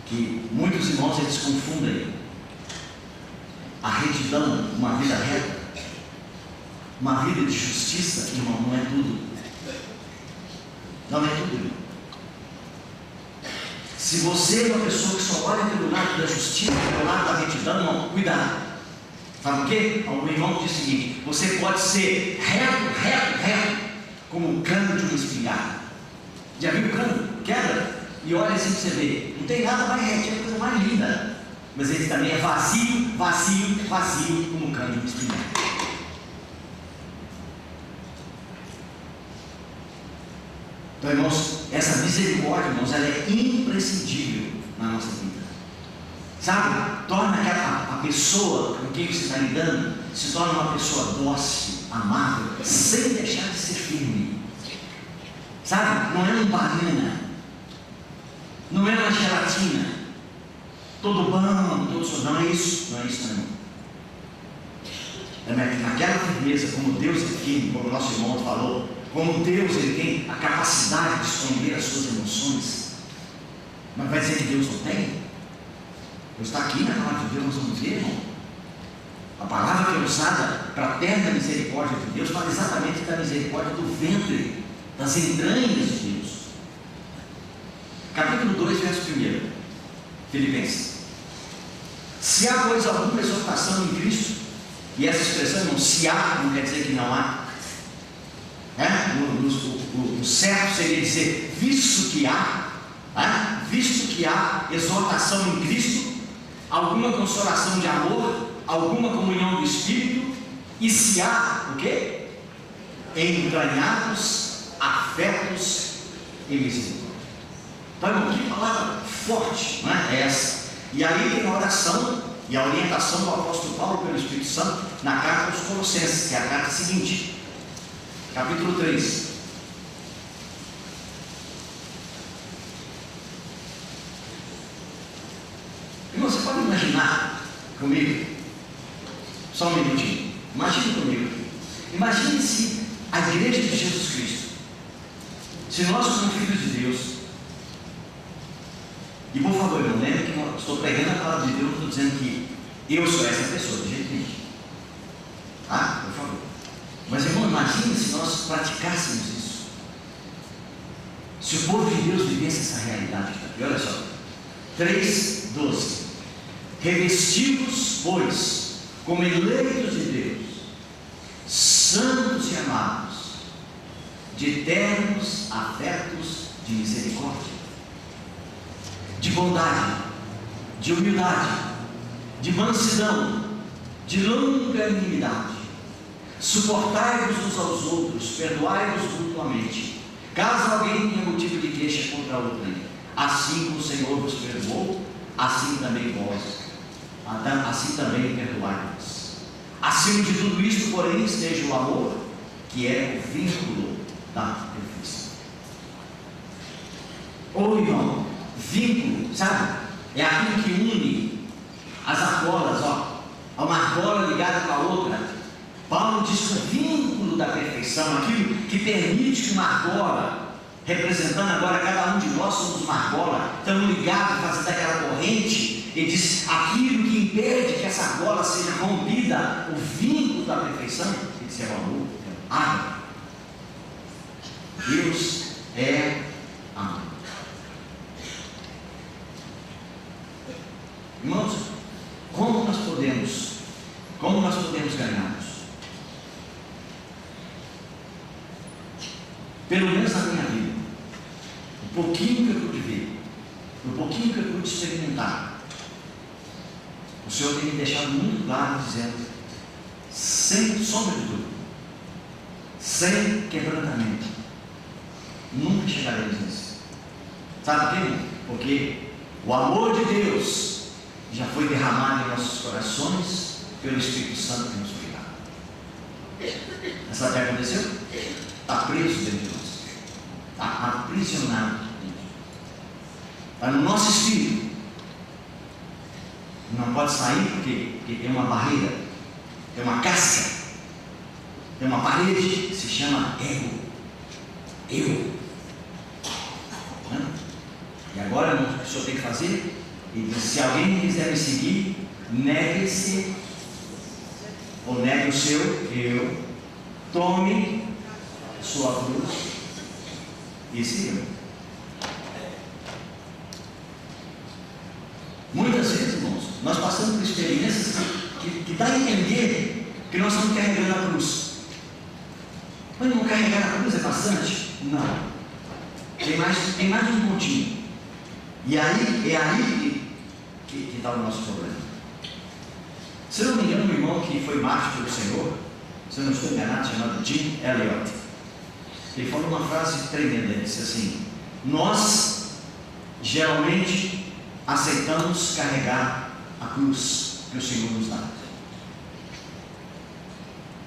que muitos irmãos eles confundem a retidão, uma vida reta, uma vida de justiça, irmão, não é tudo. Não é tudo, irmão. Se você é uma pessoa que só olha pelo lado da justiça, pelo lado da retidão, irmão, cuidado. Sabe o quê? O irmão diz o seguinte: você pode ser reto, como o cano de uma espingarda. Já viu o cano? Quebra e olha assim para você ver. Não tem nada mais reto, é a coisa mais linda. Mas ele também é vazio, como o cano de uma espingarda. Então, irmãos, essa misericórdia, irmãos, ela é imprescindível na nossa vida. Sabe? Torna a pessoa com quem você está lidando, se torna uma pessoa dócil, amável, sem deixar de ser firme. Sabe? Não é um banana, não é uma gelatina, todo bom, todo só. Não é isso, não, irmão. É naquela firmeza, como Deus é firme, como o nosso irmão falou. Como Deus ele tem a capacidade de esconder as suas emoções. Mas vai dizer que Deus não tem? Deus está aqui na palavra de Deus, nós vamos ver, irmão. A palavra que é usada para a terna misericórdia de Deus fala exatamente da misericórdia do ventre, das entranhas de Deus. Capítulo 2, verso 1. Filipenses. Se há, pois, alguma exortação em Cristo, e essa expressão, irmão, se há, não quer dizer que não há. O certo seria dizer, visto que há exortação em Cristo, alguma consolação de amor, alguma comunhão do Espírito, e se há o quê? Entranhados afetos e misericórdia. Então, irmão, que palavra forte, não é essa? E aí tem a oração e a orientação do apóstolo Paulo pelo Espírito Santo na carta aos Colossenses, que é a carta seguinte, capítulo 3. Irmão, você pode imaginar comigo, só um minutinho, imagine comigo, imagine se a igreja de Jesus Cristo, se nós somos filhos de Deus, e por favor, irmão, lembre que eu estou pregando a palavra de Deus, não estou dizendo que eu sou essa pessoa, de jeito nenhum. Tá? Por favor. Mas, irmão, imagine se nós praticássemos isso. Se o povo de Deus vivesse essa realidade aqui. E olha só, 3:12. Revestivos, pois, como eleitos de Deus, santos e amados, de ternos afetos de misericórdia, de bondade, de humildade, de mansidão, de longanimidade. Suportai-vos uns aos outros, perdoai-vos mutuamente, caso alguém tenha motivo de queixa contra outrem. Assim como o Senhor vos perdoou, assim também perdoai-vos. Acima de tudo isto, porém, esteja o amor, que é o vínculo da perfeição. Ô irmão, vínculo, sabe? É aquilo que une as argolas, ó. Há uma argola ligada com a outra. Paulo diz que o vínculo da perfeição, aquilo que permite que uma argola, representando agora cada um de nós somos uma argola, estamos ligados, fazendo aquela corrente, ele diz, aquilo que impede que essa argola seja rompida, o vínculo da perfeição, ele diz, é o amor, é o amor. Deus é amor. Irmãos, como nós podemos ganhar? Pelo menos na minha vida, o pouquinho que eu pude ver, o pouquinho que eu pude experimentar, o Senhor tem me deixado muito claro, dizendo, sem sombra de dúvida, sem quebrantamento, nunca chegaremos nisso. Sabe por quê? Porque o amor de Deus já foi derramado em nossos corações pelo Espírito Santo que nos foi dado. Sabe o que aconteceu? Está preso dentro de nós, está aprisionado dentro. Está no nosso espírito. Não pode sair porque tem uma barreira, tem uma casca, tem uma parede que se chama ego. Eu. E agora, irmão, o que o senhor tem que fazer? Ele diz, se alguém quiser me seguir, negue-se, ou negue o seu eu, tome sua cruz e siga. Muitas vezes, irmãos, nós passamos por experiências que dá a entender que nós estamos carregando a cruz. Mas não carregar a cruz é bastante? Não. Tem mais um pontinho. E aí é aí que está o nosso problema. Se eu não me engano, um irmão que foi mártir pelo Senhor, se eu não estou enganado, chamado Jim Elliot, ele falou uma frase tremenda. Ele disse assim: nós geralmente aceitamos carregar a cruz que o Senhor nos dá,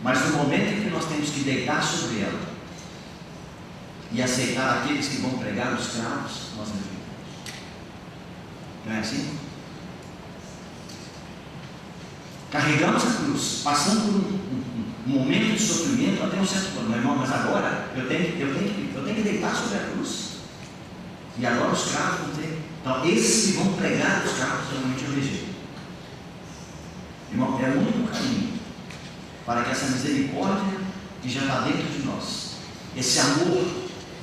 mas no momento em que nós temos que deitar sobre ela e aceitar aqueles que vão pregar os cravos, nós não vivemos. Não é assim? Carregamos a cruz, passando por um momento de sofrimento até um certo ponto. Meu irmão, mas agora eu tenho que deitar sobre a cruz. E agora os cravos vão ter. Então, esses que vão pregar os cravos, geralmente eu rejeito. Irmão, é o único caminho para que essa misericórdia que já está dentro de nós, esse amor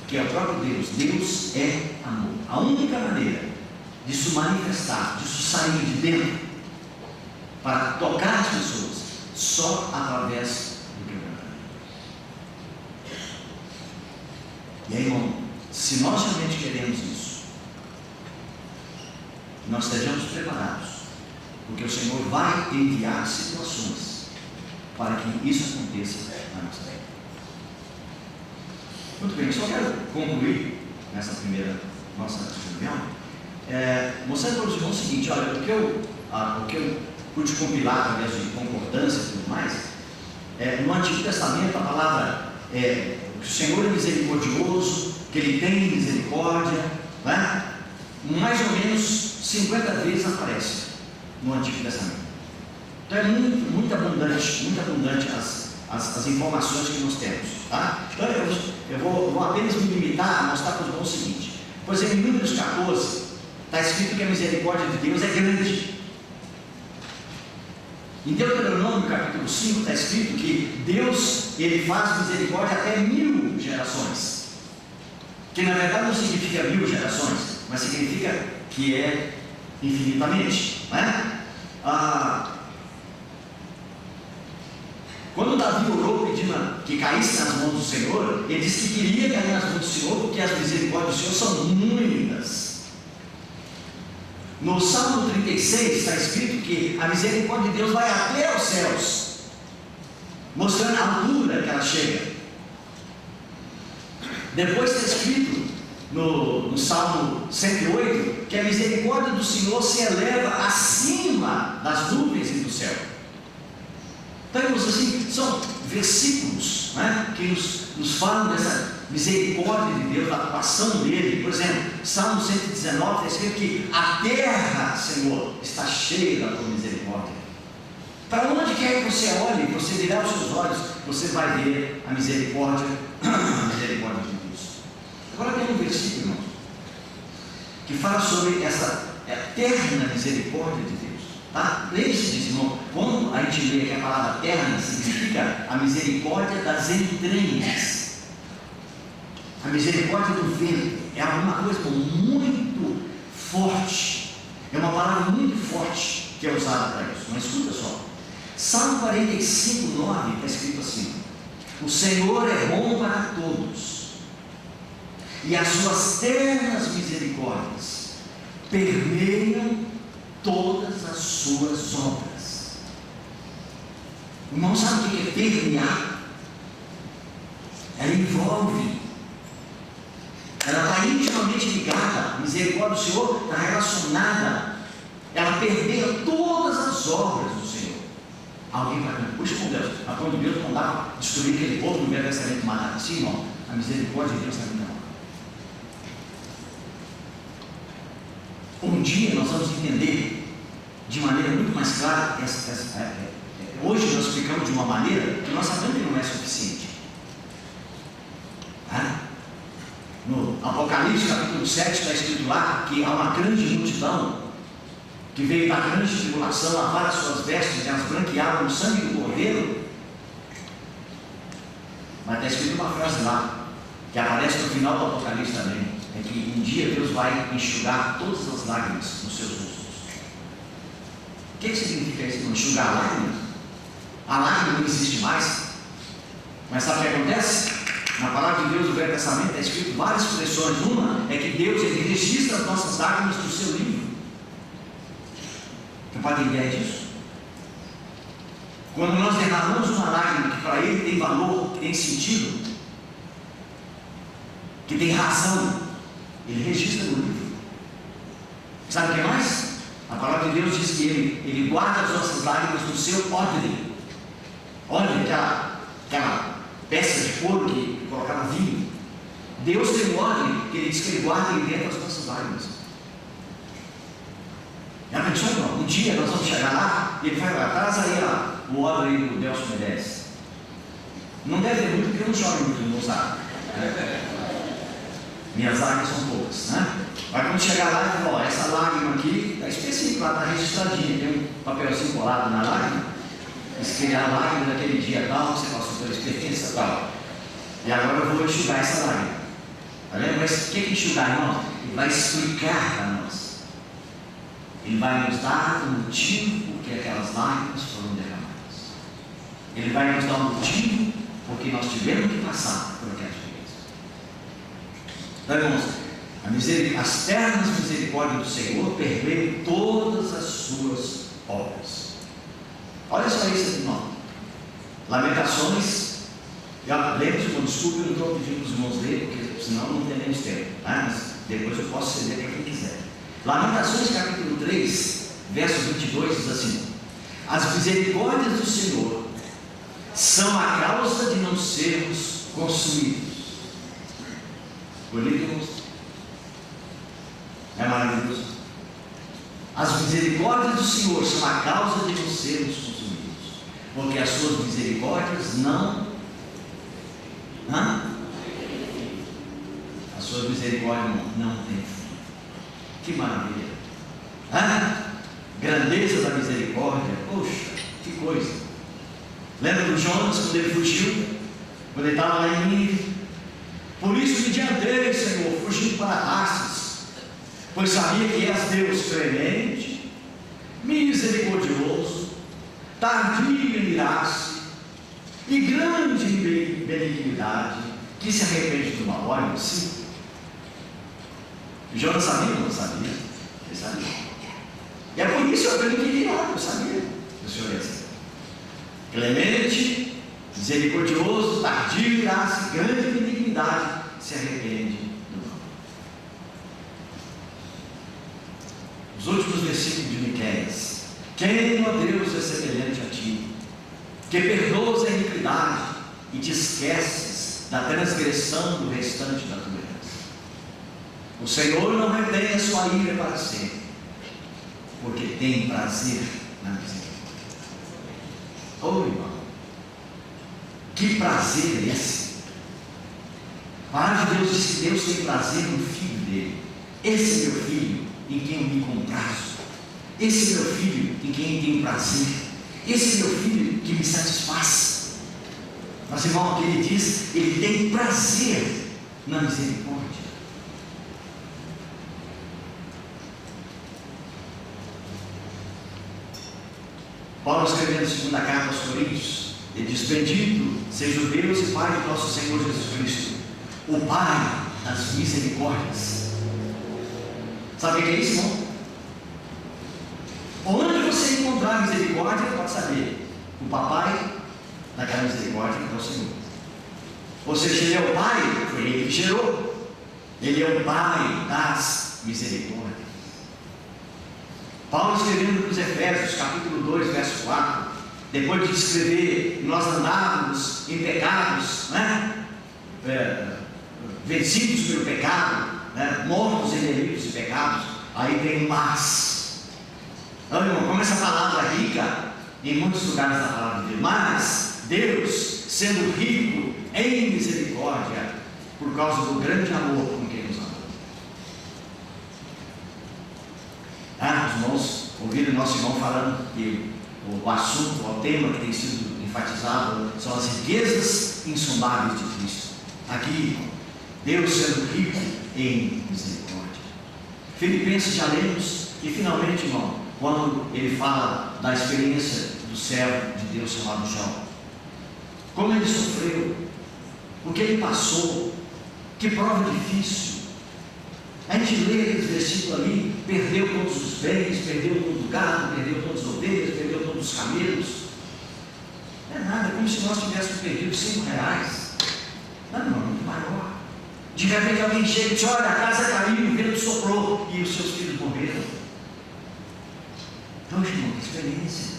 que é o próprio Deus, Deus é amor. A única maneira disso manifestar, disso sair de dentro, para tocar as pessoas, só através do quebrantamento. E aí, irmão, se nós realmente queremos isso, nós estejamos preparados, porque o Senhor vai enviar situações para que isso aconteça na nossa vida. Muito bem, só quero concluir nessa primeira nossa reunião, mostrando para os irmãos o seguinte: olha, o que eu pude compilar através de concordância e tudo mais, no Antigo Testamento a palavra que o Senhor é misericordioso, que Ele tem misericórdia, né? Mais ou menos 50 vezes aparece no Antigo Testamento. Então é muito abundante as informações que nós temos, tá? Então eu vou apenas me limitar a mostrar para os irmãos o seguinte: por exemplo, em Números 14 está escrito que a misericórdia de Deus é grande. Em Deuteronômio capítulo 5 está escrito que Deus, Ele faz misericórdia até 1000 gerações, que na verdade não significa 1000 gerações, mas significa que é infinitamente, né? Quando Davi orou pedindo que caísse nas mãos do Senhor, ele disse que queria cair nas mãos do Senhor, porque as misericórdias do Senhor são muitas. No Salmo 36 está escrito que a misericórdia de Deus vai até os céus, mostrando a altura que ela chega. Depois está escrito no Salmo 108 que a misericórdia do Senhor se eleva acima das nuvens e do céu. Então, assim, são versículos, né, que nos falam dessa misericórdia de Deus, da atuação dele. Por exemplo, Salmo 119 está escrito que a terra, Senhor, está cheia da tua misericórdia. Para onde quer que você olhe, você virar os seus olhos, você vai ver a misericórdia de Deus. Agora tem um versículo, irmão, que fala sobre essa eterna misericórdia de Deus. Tá? Lembre-se disso, irmão. Quando a gente lê que a palavra terna significa a misericórdia das entranhas, a misericórdia do vento, é alguma coisa muito forte, é uma palavra muito forte que é usada para isso. Mas escuta só, Salmo 45, 9 está escrito assim: o Senhor é bom para todos, e as suas ternas misericórdias permeiam todas as suas obras. O irmão sabe o que é permear? Ela envolve, ela está intimamente ligada. A misericórdia do Senhor está relacionada, ela permeia todas as obras do Senhor. Alguém vai dizer: puxa, com Deus, mas quando Deus mandava destruir aquele povo no Velho Testamento, matar assim, irmão, a misericórdia de Deus está vindo. Um dia nós vamos entender de maneira muito mais clara. Hoje nós explicamos de uma maneira que nós sabemos que não é suficiente. No Apocalipse capítulo 7 está escrito lá que há uma grande multidão que veio da grande tribulação, lavar as suas vestes e as branquearam no sangue do Cordeiro. Mas está escrito uma frase lá que aparece no final do Apocalipse também: é que um dia Deus vai enxugar todas as lágrimas nos seus rostos. O que significa isso? Enxugar lágrimas? A lágrima não existe mais. Mas sabe o que acontece? Na palavra de Deus, no Velho Testamento, está escrito várias expressões. Uma é que Deus, Ele registra as nossas lágrimas no seu livro. Você pode ter ideia disso? Quando nós derramamos uma lágrima que para Ele tem valor, que tem sentido, que tem razão, Ele registra no livro. Sabe o que mais? A palavra de Deus diz que Ele guarda as nossas lágrimas no seu odre. Olha aquela peça de couro que colocava vinho. Deus tem um odre que Ele diz que Ele guarda ali dentro as nossas lágrimas. Já pensou, irmão? Um dia nós vamos chegar lá e Ele vai lá, traz aí o odre aí do Delcio Meirelles. Não deve ter muito, porque eu não choro muito, não sabe. Minhas lágrimas são poucas, né? Mas quando chegar lá, ele fala: ó, essa lágrima aqui está específica, ela está registradinha, tem um papelzinho colado na lágrima, escreve a lágrima daquele dia tal, você passou pela experiência tal, e agora eu vou enxugar essa lágrima. Tá vendo? Mas o que é enxugar, irmão? Ele vai explicar para nós, Ele vai nos dar o motivo por que aquelas lágrimas foram derramadas, Ele vai nos dar o motivo porque nós tivemos que passar por aquela experiência. Então, irmãos, as ternas misericórdias do Senhor permeiam todas as suas obras. Olha só isso aqui, irmão. Lamentações. Lembre-se, desculpe, eu não estou pedindo para os irmãos lerem, porque senão não teremos tempo. Mas Depois eu posso ceder para quem quiser. Lamentações capítulo 3, verso 22 diz assim: as misericórdias do Senhor são a causa de não sermos consumidos. Bonito, irmãos? É maravilhoso. As misericórdias do Senhor são a causa de não sermos consumidos, porque as suas misericórdias não. As suas misericórdias não têm fim. Que maravilha! Grandeza da misericórdia. Poxa, que coisa! Lembra do Jonas quando ele fugiu? Quando ele estava lá em Nínive? Por isso me adiantei, Senhor, fugindo para Tarsis, pois sabia que és Deus clemente, misericordioso, tardio em irar-se e grande em benignidade, que se arrepende do mal. Olha, sim. Jonas sabia ou não sabia? Ele sabia. E é por isso que eu queria ir lá, eu sabia. O Senhor é assim. Clemente, misericordioso, tardio em irar-se, grande em benignidade, se arrepende do mal. Os últimos versículos de Miqueias: quem, ó Deus, é semelhante a ti, que perdoas a iniquidade e te esqueces da transgressão do restante da tua herança. O Senhor não retém a sua ira para sempre, porque tem prazer na misericórdia. Oh, irmão, que prazer é esse? A palavra de Deus diz que Deus tem prazer no filho dele. Esse é meu filho em quem eu me comprazo. Esse é meu filho em quem eu tenho prazer. Esse é meu filho que me satisfaz. Mas, irmão, o que ele diz, ele tem prazer na misericórdia. Paulo, escrevendo a segunda carta aos Coríntios, ele diz: bendito seja o Deus e Pai de nosso Senhor Jesus Cristo, o Pai das misericórdias. Sabe o que é isso, irmão? Onde você encontrar misericórdia, pode saber, o papai daquela misericórdia é o Senhor. Ou seja, ele é o Pai, foi ele que gerou. Ele é o Pai das misericórdias. Paulo, escrevendo para os Efésios, capítulo 2, verso 4, depois de descrever nós andávamos em pecados, vencidos pelo pecado, mortos em delitos e pecados, aí tem mas. Então, irmão, como essa palavra rica em muitos lugares da palavra de Deus, mas Deus, sendo rico em misericórdia, por causa do grande amor com quem nos amou. Os irmãos ouviram o nosso irmão falando que o assunto, o tema que tem sido enfatizado são as riquezas insondáveis de Cristo. Aqui, Deus sendo rico em misericórdia. Filipenses já lemos, e finalmente, irmão, quando ele fala da experiência do servo de Deus chamado Jó, como ele sofreu, o que ele passou, que prova difícil. A gente lê aqueles versículos ali: perdeu todos os bens, perdeu todo o gado, perdeu todas as ovelhas, perdeu todos os camelos. Não é nada, como se nós tivéssemos perdido R$5. Não, muito maior. De repente alguém chega e diz: olha, a casa caiu, o vento soprou e os seus filhos morreram. Então, irmão, que experiência.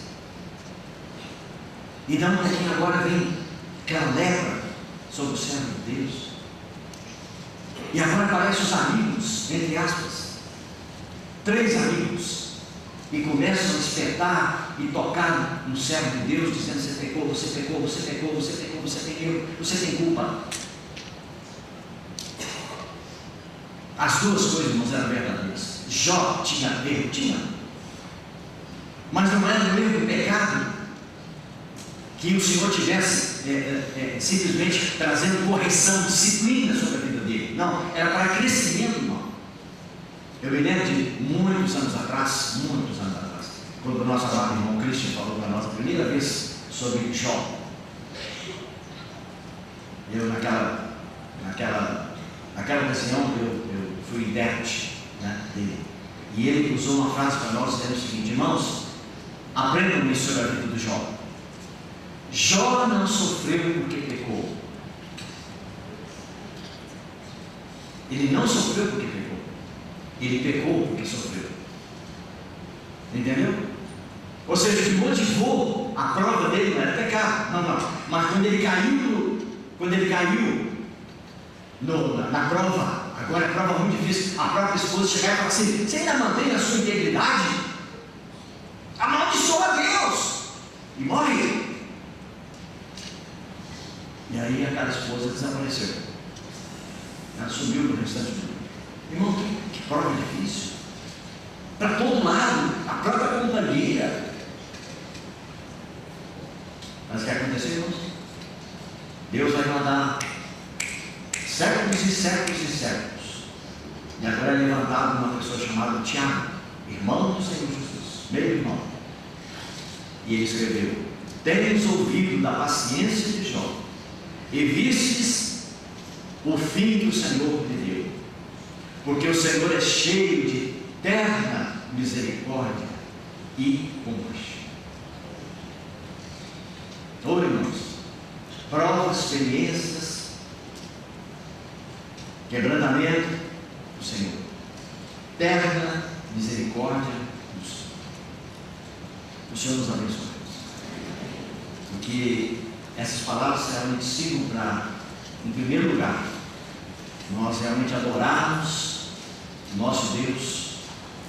E da manhã agora vem aquela lepra sobre o servo de Deus. E agora aparecem os amigos, entre aspas, 3 amigos, e começam a despertar e tocar no servo de Deus, dizendo: você pecou, você pecou, você pecou, você pecou, você tem erro, você tem culpa. As duas coisas, irmãos, eram verdadeiras. Jó tinha erro, tinha, mas não era no erro do pecado que o Senhor tivesse simplesmente trazendo correção, disciplina sobre a vida dele. Não, era para crescimento, irmão. Eu me lembro de muitos anos atrás, quando o nosso amado irmão Christian falou para nós a primeira vez sobre Jó. Eu naquela ocasião eu fui intérprete dele. E ele usou uma frase para nós dizendo o seguinte: irmãos, aprendam isso sobre a vida do Jó. Jó não sofreu porque pecou. Ele não sofreu porque pecou. Ele pecou porque sofreu. Entendeu? Ou seja, o que motivou a prova dele não era pecar. Não. Mas quando ele caiu na prova, agora é prova muito difícil, a própria esposa chegar e falar assim: você ainda mantém a sua integridade? Amaldiçoa Deus! E morre. E aí aquela esposa desapareceu. Ela sumiu para o restante do mundo. Irmão, que prova difícil. Para todo lado, a própria companhia. Mas o que aconteceu, irmãos? Deus vai mandar séculos e séculos e séculos. E agora é levantado uma pessoa chamada Tiago, irmão do Senhor Jesus, meu irmão. E ele escreveu: tendes ouvido da paciência de Jó, e vistes o fim que o Senhor lhe deu, porque o Senhor é cheio de eterna misericórdia e compaixão. Ora, irmãos, provas, experiências, quebrantamento do Senhor, eterna misericórdia do Senhor. O Senhor nos abençoe. Porque essas palavras realmente sirvam para, em primeiro lugar, nós realmente adorarmos nosso Deus,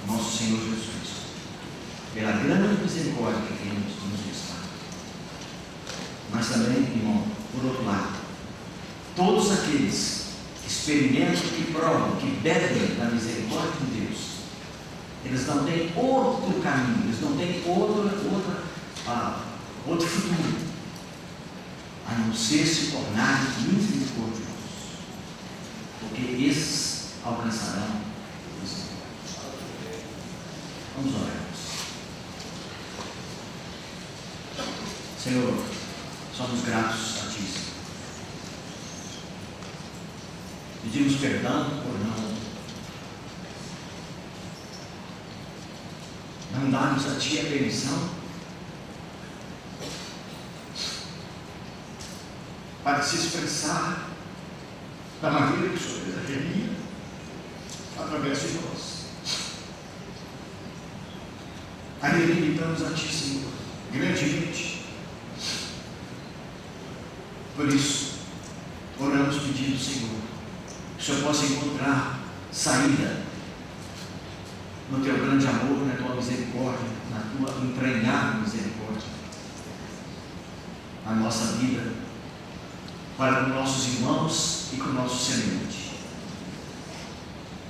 nosso Senhor Jesus Cristo, pela grande misericórdia que tem nos mostrado. Mas também, irmão, por outro lado, todos aqueles que experimentam, que provam, que bebem da misericórdia de Deus, eles não têm outro caminho, eles não têm outro futuro, a não ser se tornarem misericordiosos, porque esses alcançarão misericórdia. Vamos orar. Senhor, somos gratos a Ti. Pedimos perdão por não darmos a Ti a permissão para se expressar da maneira que o Senhor desejaria através de nós. Ainda limitamos a Ti, Senhor, grandemente. Por isso, oramos pedindo, Senhor, que o Senhor possa encontrar saída no Teu grande amor, na Tua misericórdia, na Tua emprenhada misericórdia, na nossa vida, para com nossos irmãos e com o nosso semelhante.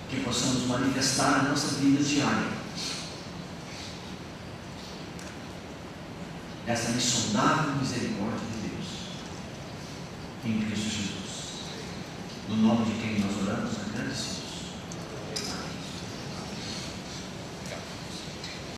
Que possamos manifestar a nossa vida diária essa insondável misericórdia de Deus em Cristo Jesus. No nome de quem nós oramos, agradecidos.